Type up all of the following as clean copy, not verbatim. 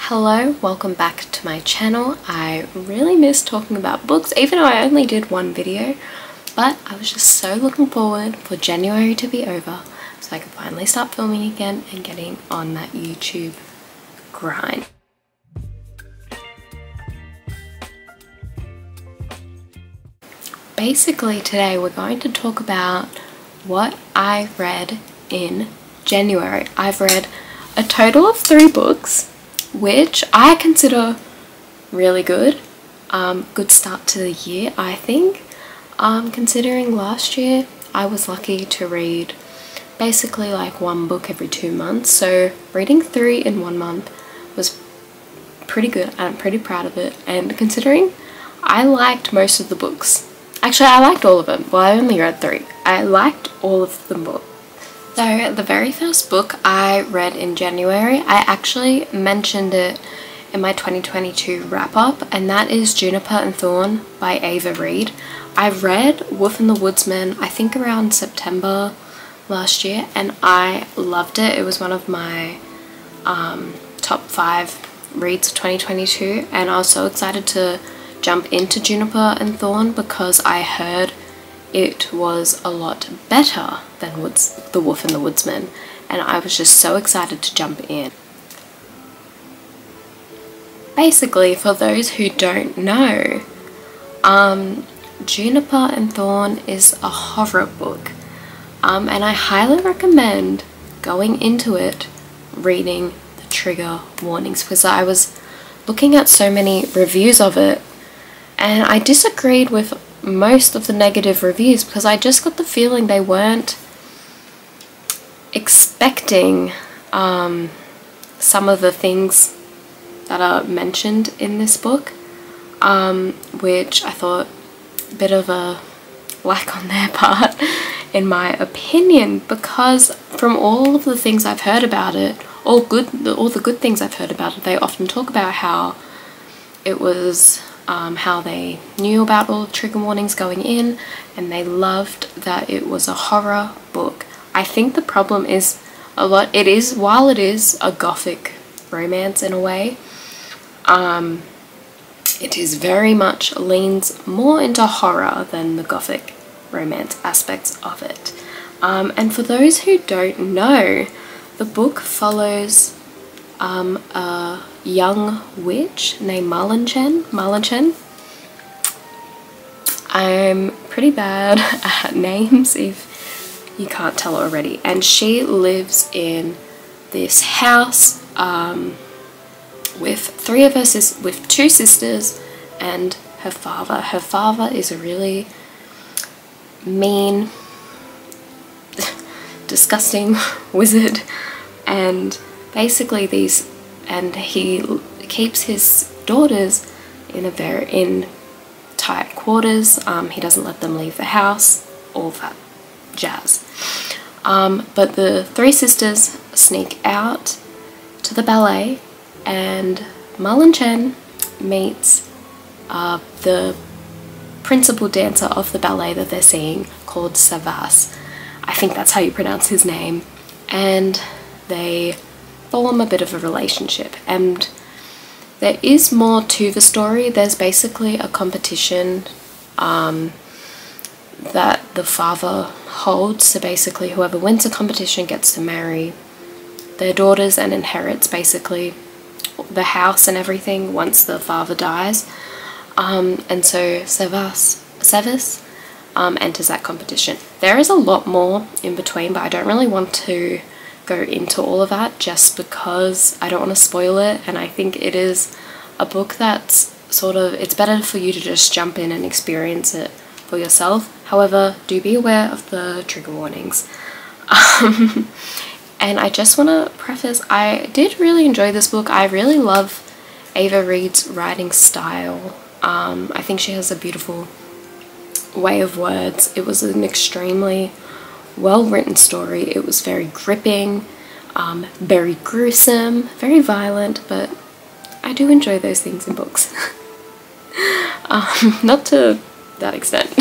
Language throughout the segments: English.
Hello, welcome back to my channel. I really miss talking about books, even though I only did one video, but I was just so looking forward for January to be over so I could finally start filming again and getting on that YouTube grind. Basically today we're going to talk about what I read in January. I've read a total of 3 books, which I consider really good. Good start to the year, I think. Considering last year I was lucky to read basically like 1 book every 2 months, so reading 3 in 1 month was pretty good and I'm pretty proud of it. And considering I liked most of the books, actually I liked all of them. Well, I only read 3. I liked all of the books. So the very first book I read in January, I actually mentioned it in my 2022 wrap-up, and that is Juniper and Thorn by Reid. I read Wolf and the Woodsman I think around September last year and I loved it. It was one of my top 5 reads of 2022, and I was so excited to jump into Juniper and Thorn because I heard it was a lot better than The Wolf and the Woodsman, and I was just so excited to jump in. Basically, for those who don't know, Juniper and Thorn is a horror book, and I highly recommend going into it reading the trigger warnings, because I was looking at so many reviews of it and I disagreed with most of the negative reviews because I just got the feeling they weren't expecting some of the things that are mentioned in this book, which I thought a bit of a lack on their part in my opinion, because from all of the things I've heard about it, all the good things I've heard about it, they often talk about how it was how they knew about all the trigger warnings going in, and they loved that it was a horror book. I think the problem is while it is a gothic romance in a way, it is very much leans more into horror than the gothic romance aspects of it. And for those who don't know, the book follows a young witch named Marlinchen. I'm pretty bad at names if you can't tell already, and she lives in this house with 2 sisters and her father. Her father is a really mean, disgusting wizard, and basically he keeps his daughters in tight quarters. He doesn't let them leave the house, all that jazz. But the 3 sisters sneak out to the ballet, and Marlinchen meets the principal dancer of the ballet that they're seeing, called Savas. I think that's how you pronounce his name, and they form a bit of a relationship. And there is more to the story. There's basically a competition that the father holds, so basically whoever wins the competition gets to marry their daughters and inherits basically the house and everything once the father dies. And so Savas enters that competition. There is a lot more in between, but I don't really want to go into all of that just because I don't want to spoil it, and I think it is a book that's it's better for you to just jump in and experience it for yourself. However, do be aware of the trigger warnings. And I just want to preface, I did really enjoy this book. I really love Reid's writing style. I think she has a beautiful way of words. It was an extremely well-written story. It was very gripping, very gruesome, very violent, but I do enjoy those things in books. Not to that extent.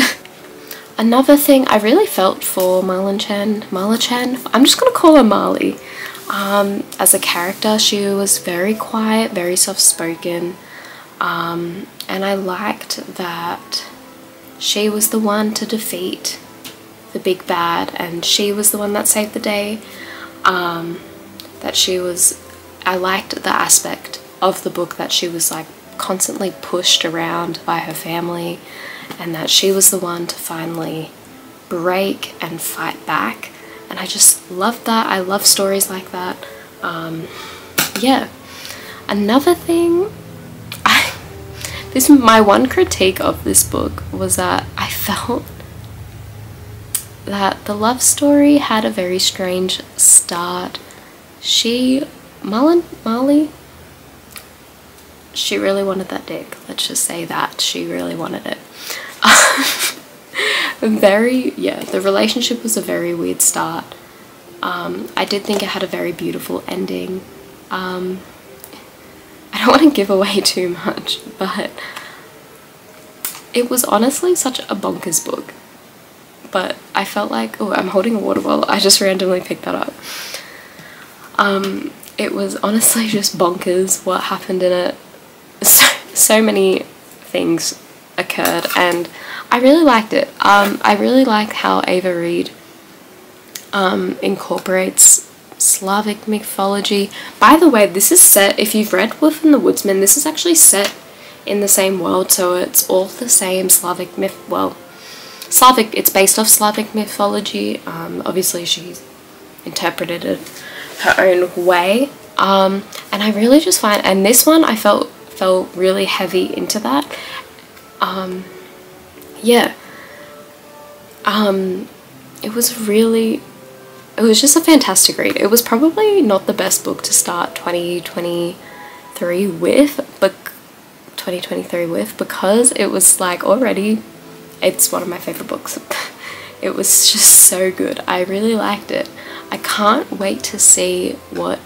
Another thing I really felt for Marlinchen, I'm just gonna call her Marley. As a character, she was very quiet, very soft-spoken, and I liked that she was the one to defeat the big bad, and she was the one that saved the day. I liked the aspect of the book that she was like constantly pushed around by her family, and that she was the one to finally break and fight back. And I just love that. I love stories like that. Yeah. Another thing, my one critique of this book was that I felt that the love story had a very strange start. Marley, she really wanted that dick. Let's just say that. She really wanted it. The relationship was a very weird start. I did think it had a very beautiful ending. I don't want to give away too much, but it was honestly such a bonkers book. But I felt like, oh, I'm holding a water bottle. I just randomly picked that up. It was honestly just bonkers what happened in it. So many things occurred, and I really liked it. I really like how Ava Reid incorporates Slavic mythology. By the way, this is set, if you've read Wolf and the Woodsman, this is actually set in the same world, so it's all the same Slavic myth. Well, Slavic, it's based off Slavic mythology. Obviously she's interpreted it her own way, and I really just find, and this one I felt really heavy into that. Yeah, it was just a fantastic read. It was probably not the best book to start 2023 with, because it was like already, it's one of my favorite books. It was just so good. I really liked it. I can't wait to see what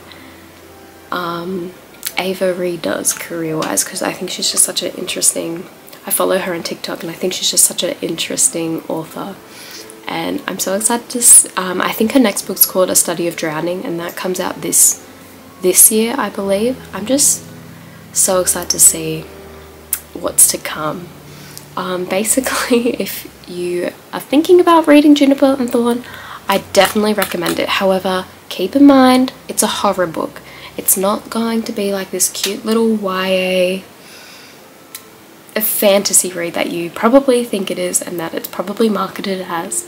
Ava Reid does career-wise, because I think she's just such an interesting, I follow her on TikTok, and I think she's just such an interesting author, and I'm so excited to I think her next book's called A Study of Drowning, and that comes out this year, I believe. I'm just so excited to see what's to come. Basically, if you are thinking about reading Juniper and Thorn, I definitely recommend it. However, keep in mind, it's a horror book. It's not going to be like this cute little YA fantasy read that you probably think it is, and that it's probably marketed as.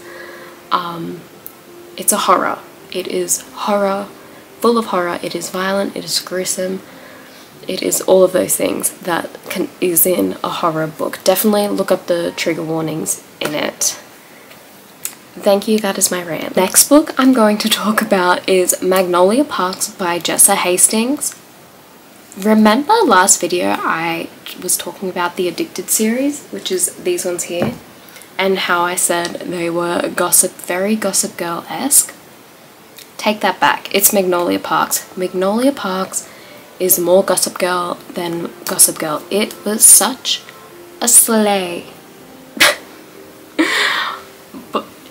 It's a horror. It is horror, full of horror. It is violent, it is gruesome. It is all of those things that is in a horror book. Definitely look up the trigger warnings in it. Thank you, that is my rant. Next book I'm going to talk about is Magnolia Parks by Jessa Hastings. Remember last video I was talking about the Addicted series, which is these ones here, and how I said they were gossip, very Gossip Girl-esque? Take that back. It's Magnolia Parks. Magnolia Parks is more Gossip Girl than Gossip Girl. It was such a slay.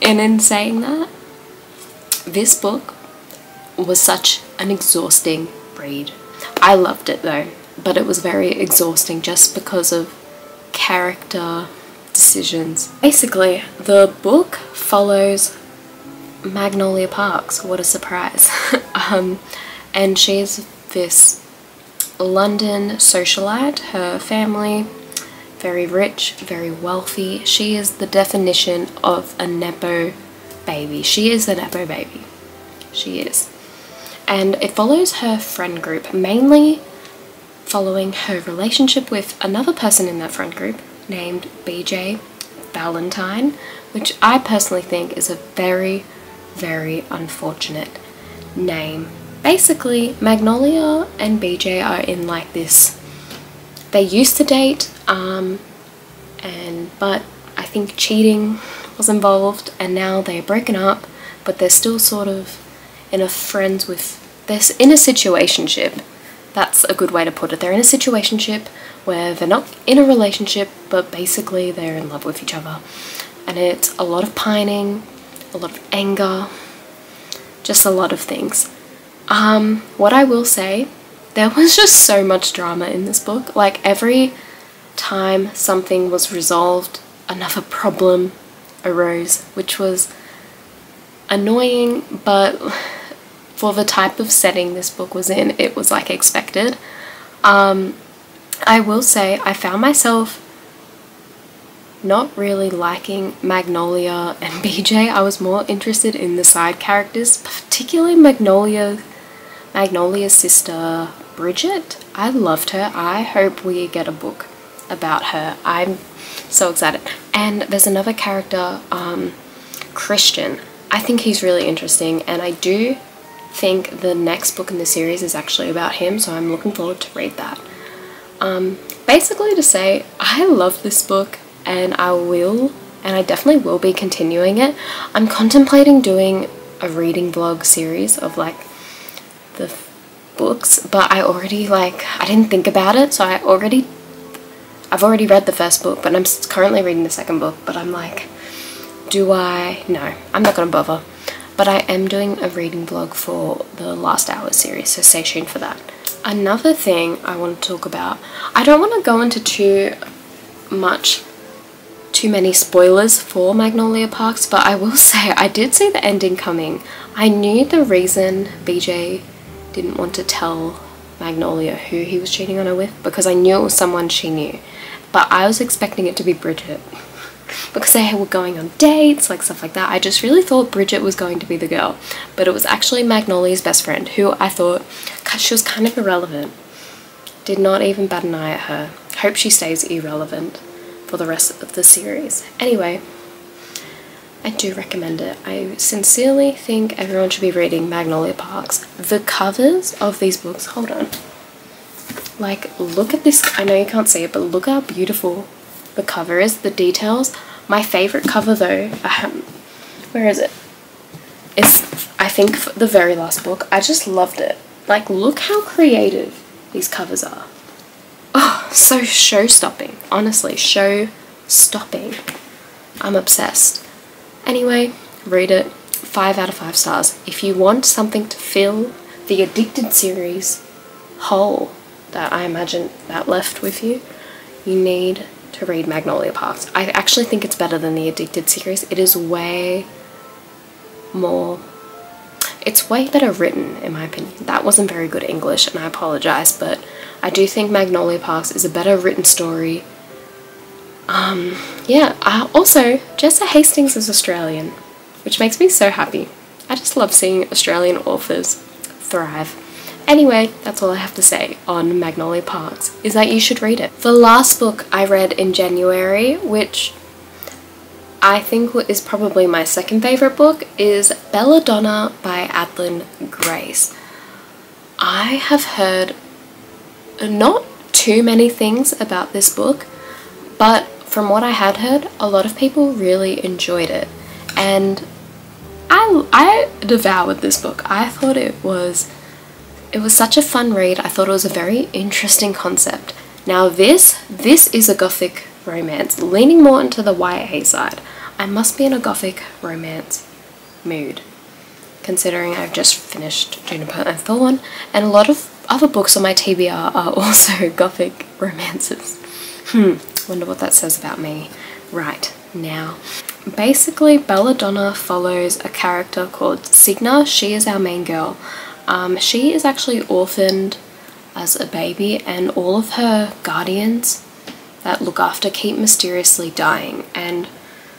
And in saying that, this book was such an exhausting read. I loved it though, but it was very exhausting just because of character decisions. Basically, the book follows Magnolia Parks. What a surprise. And she's this London socialite. Her family, very rich, very wealthy. She is the definition of a Nepo baby. She is the Nepo baby. She is. And it follows her friend group, mainly following her relationship with another person in that friend group named BJ Valentine, which I personally think is a very, very unfortunate name. Basically, Magnolia and BJ are in like this, they used to date, but I think cheating was involved, and now they're broken up, but they're still sort of in a situationship. That's a good way to put it. They're in a situationship where they're not in a relationship, but basically they're in love with each other. And it's a lot of pining, a lot of anger, just a lot of things. What I will say, there was just so much drama in this book. Like, every time something was resolved, another problem arose, which was annoying, but for the type of setting this book was in, it was like expected. I will say I found myself not really liking Magnolia and BJ. I was more interested in the side characters, particularly Magnolia's sister Bridget. I loved her. I hope we get a book about her. I'm so excited. And there's another character, Christian. I think he's really interesting, and I do think the next book in the series is actually about him, so I'm looking forward to read that. Basically to say, I love this book, and I definitely will be continuing it. I'm contemplating doing a reading vlog series of like the books, but I didn't think about it, so I've already read the first book, but I'm currently reading the second book, but I'm like, no, I'm not gonna bother. But I am doing a reading vlog for the Last Hour series, so stay tuned for that. Another thing I want to talk about, I don't want to go into too many spoilers for Magnolia Parks, but I will say I did see the ending coming. I knew the reason BJ didn't want to tell Magnolia who he was cheating on her with, because I knew it was someone she knew, but I was expecting it to be Bridget because they were going on dates, like stuff like that. I just really thought Bridget was going to be the girl, but it was actually Magnolia's best friend, who I thought, God, she was kind of irrelevant. Did not even bat an eye at her. Hope she stays irrelevant for the rest of the series. Anyway, I do recommend it. I sincerely think everyone should be reading Magnolia Parks. The covers of these books, hold on. Like, look at this. I know you can't see it, but look how beautiful the cover is, the details. My favorite cover though, where is it? It's, I think, the very last book. I just loved it. Like, look how creative these covers are. Oh, so show-stopping. Honestly, show-stopping. I'm obsessed. Anyway, read it. 5 out of 5 stars. If you want something to fill the Addicted series hole that I imagine that left with you, you need to read Magnolia Parks. I actually think it's better than the Addicted series. It is way more... It's way better written, in my opinion. That wasn't very good English, and I apologize, but I do think Magnolia Parks is a better written story. Yeah, also, Jessa Hastings is Australian, which makes me so happy. I just love seeing Australian authors thrive. Anyway, that's all I have to say on Magnolia Parks, is that you should read it. The last book I read in January, which I think is probably my second favourite book, is Belladonna by Adalyn Grace. I have heard not too many things about this book, but from what I had heard, a lot of people really enjoyed it, and I devoured this book. I thought it was such a fun read. I thought it was a very interesting concept. Now this is a gothic romance, leaning more into the YA side. I must be in a gothic romance mood, considering I've just finished Juniper and Thorn, and a lot of other books on my TBR are also gothic romances. Wonder what that says about me right now. Basically, Belladonna follows a character called Signa. She is our main girl. She is actually orphaned as a baby, and all of her guardians that look after keep mysteriously dying, and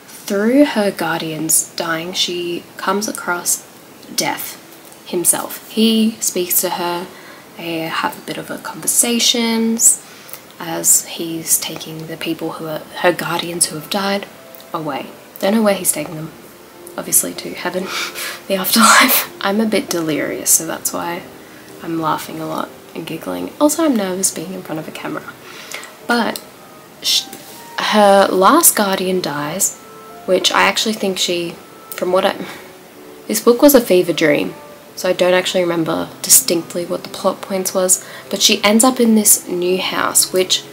through her guardians dying, she comes across Death himself. He speaks to her, they have a bit of a conversations as he's taking the people who are her guardians who have died away. Don't know where he's taking them. Obviously to heaven, the afterlife. I'm a bit delirious, so that's why I'm laughing a lot and giggling. Also, I'm nervous being in front of a camera. But her last guardian dies, which I actually think this book was a fever dream, so I don't actually remember distinctly what the plot points was, but she ends up in this new house, which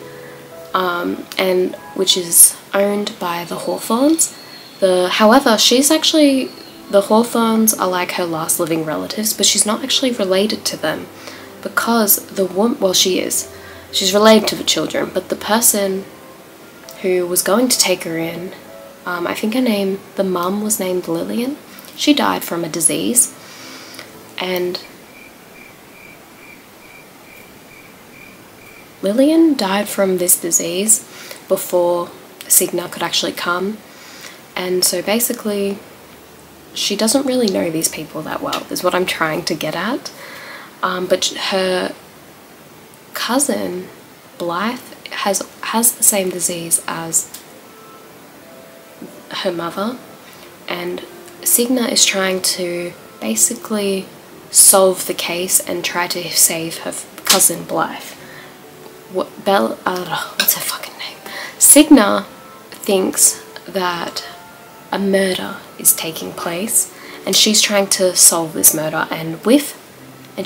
is owned by the Hawthorns. However, she's actually the Hawthorns are like her last living relatives, but she's not actually related to them because the woman, well, she is. She's related to the children, but the person who was going to take her in, I think the mum was named Lillian. She died from a disease, and Lillian died from this disease before Signa could actually come, and so basically she doesn't really know these people that well, is what I'm trying to get at. But her cousin Blythe has the same disease as her mother, and Signa is trying to basically solve the case and try to save her cousin Blythe. What's her fucking name? Signa thinks that a murder is taking place, and she's trying to solve this murder, and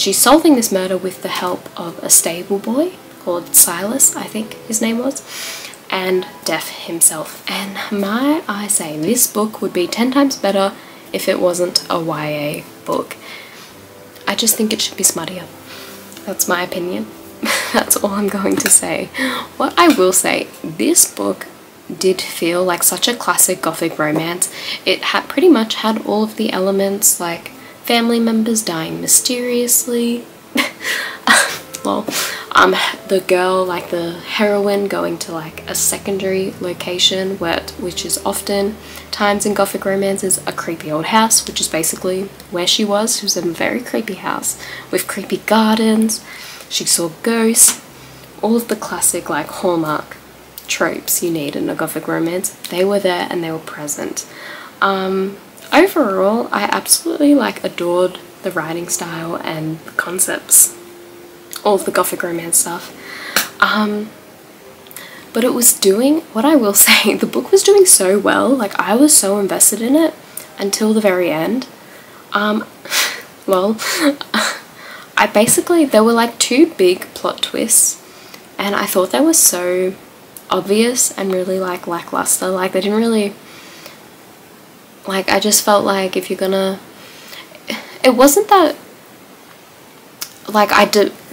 she's solving this murder with the help of a stable boy called Silas, I think his name was, and Death himself. And I say this book would be 10 times better if it wasn't a YA book. I just think it should be smuttier. That's my opinion. That's all I'm going to say. What I will say, this book did feel like such a classic gothic romance. It had pretty much had all of the elements, like family members dying mysteriously, lol, the girl, like the heroine, going to like a secondary location which is often times in gothic romances a creepy old house, which is basically where she was. She was in a very creepy house with creepy gardens. She saw ghosts, all of the classic like hallmark tropes you need in a gothic romance. They were there and they were present. Overall, I absolutely like adored the writing style and the concepts, all of the gothic romance stuff. But it was doing, what I will say, the book was doing so well. Like, I was so invested in it until the very end. Well, there were like 2 big plot twists, and I thought they were so obvious and really like lackluster. Like, they didn't really, like, I just felt like if you're gonna, it wasn't that, like,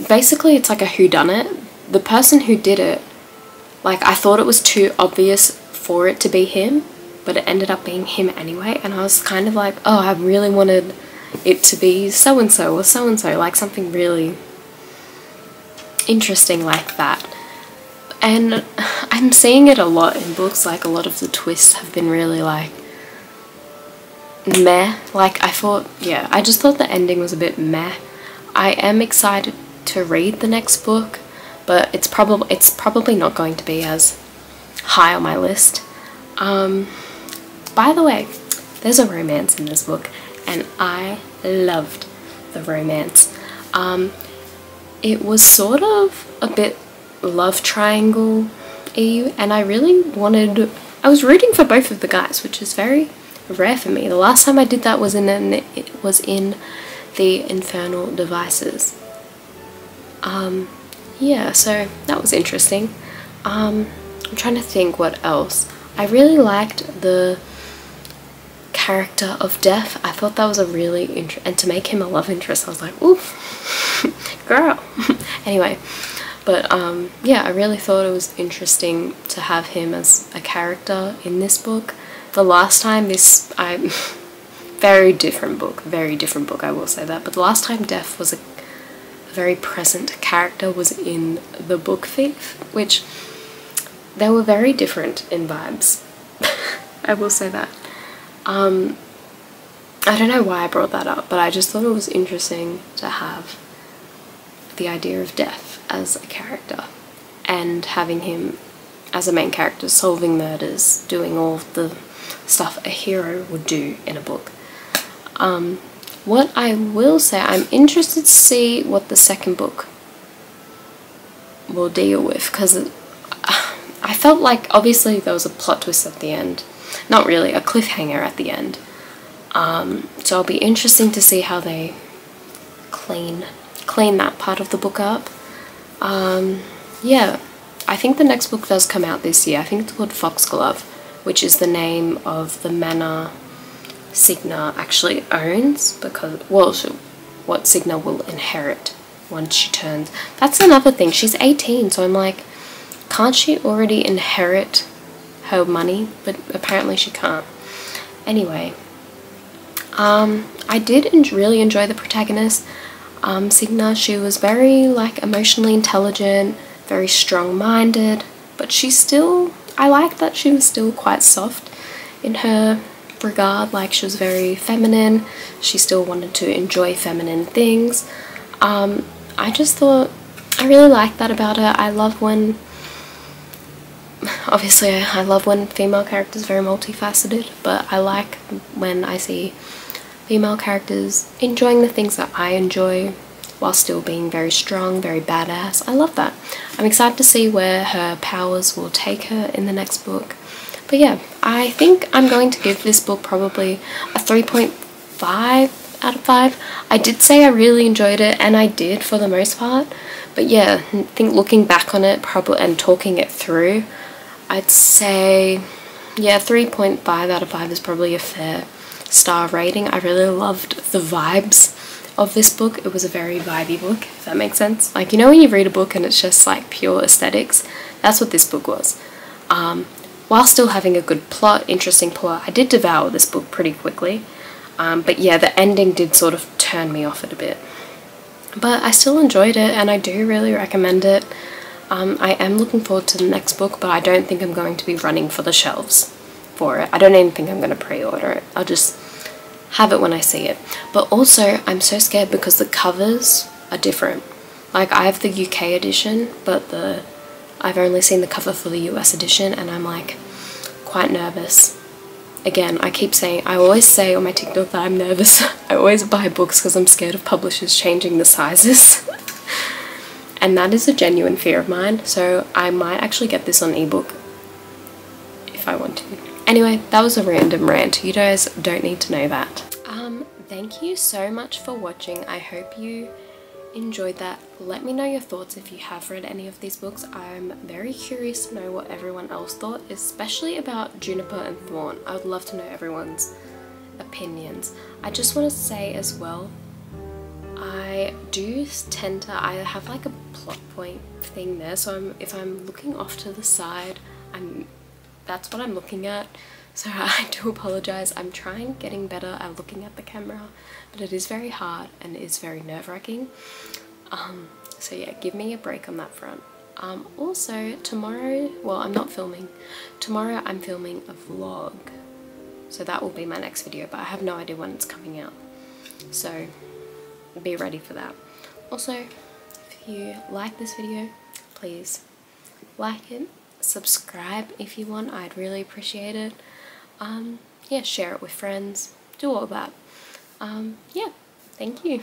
basically it's like a whodunit. The person who did it, like, I thought it was too obvious for it to be him, but it ended up being him anyway, and I was kind of like, oh, I really wanted it to be so-and-so or so-and-so, like something really interesting like that. And I'm seeing it a lot in books, like a lot of the twists have been really like meh. Like, I just thought the ending was a bit meh. I am excited to read the next book, but it's probably not going to be as high on my list. By the way, there's a romance in this book, and I loved the romance. It was sort of a bit love triangle-y, and I was rooting for both of the guys, which is very rare for me. The last time I did that was in the Infernal Devices. Yeah, so that was interesting. I'm trying to think what else. I really liked the character of Death. I thought that was a really and to make him a love interest, I was like, ooh, girl. Anyway, but yeah, I really thought it was interesting to have him as a character in this book. The last time very different book, I will say that, but the last time Death was a very present character was in the book Thief, which they were very different in vibes. I will say that. I don't know why I brought that up, but I just thought it was interesting to have the idea of Death as a character and having him as a main character solving murders, doing all the stuff a hero would do in a book. What I will say, I'm interested to see what the second book will deal with, because I felt like obviously there was a plot twist at the end. Not really, a cliffhanger at the end. So it'll be interesting to see how they clean that part of the book up. Yeah, I think the next book does come out this year. I think it's called Foxglove, which is the name of the manor Signa actually owns, because, well, what Signa will inherit once she turns. That's another thing, she's 18, so I'm like, can't she already inherit her money? But apparently she can't. Anyway, I did really enjoy the protagonist, Signa. She was very like emotionally intelligent, very strong-minded, but she's still, I like that she was still quite soft in her regard. Like, she was very feminine, she still wanted to enjoy feminine things. I just thought, I really liked that about her. I love when, obviously I love when female characters are very multifaceted, but I like when I see female characters enjoying the things that I enjoy while still being very strong, very badass. I love that. I'm excited to see where her powers will take her in the next book. But yeah, I think I'm going to give this book probably a 3.5 out of 5. I did say I really enjoyed it, and I did for the most part. But yeah, I think looking back on it probably and talking it through, I'd say, yeah, 3.5 out of 5 is probably a fair star rating. I really loved the vibes of this book. It was a very vibey book, if that makes sense. Like, you know when you read a book and it's just like pure aesthetics? That's what this book was. While still having a good plot, interesting plot, I did devour this book pretty quickly. But yeah, the ending did sort of turn me off it a bit. But I still enjoyed it, and I do really recommend it. I am looking forward to the next book, but I don't think I'm going to be running for the shelves for it. I don't even think I'm going to pre-order it. I'll just have it when I see it. But also, I'm so scared because the covers are different. Like, I have the UK edition, but I've only seen the cover for the US edition, and I'm like quite nervous. Again, I always say on my TikTok that I'm nervous. I always buy books because I'm scared of publishers changing the sizes. And that is a genuine fear of mine, so I might actually get this on ebook if I want to. Anyway, that was a random rant. You guys don't need to know that. Thank you so much for watching. I hope you enjoyed that. Let me know your thoughts if you have read any of these books. I'm very curious to know what everyone else thought, especially about Juniper and Thorn. I would love to know everyone's opinions. I just want to say as well, I have like a plot point thing there, so if I'm looking off to the side, that's what I'm looking at. So I do apologize. I'm getting better at looking at the camera, but it is very hard and it is very nerve-wracking. So yeah, give me a break on that front. Also tomorrow, well, I'm not filming. Tomorrow I'm filming a vlog, so that will be my next video, but I have no idea when it's coming out. So be ready for that. Also, if you like this video, please like it, subscribe if you want. I'd really appreciate it. Yeah, share it with friends, do all that. Yeah, thank you.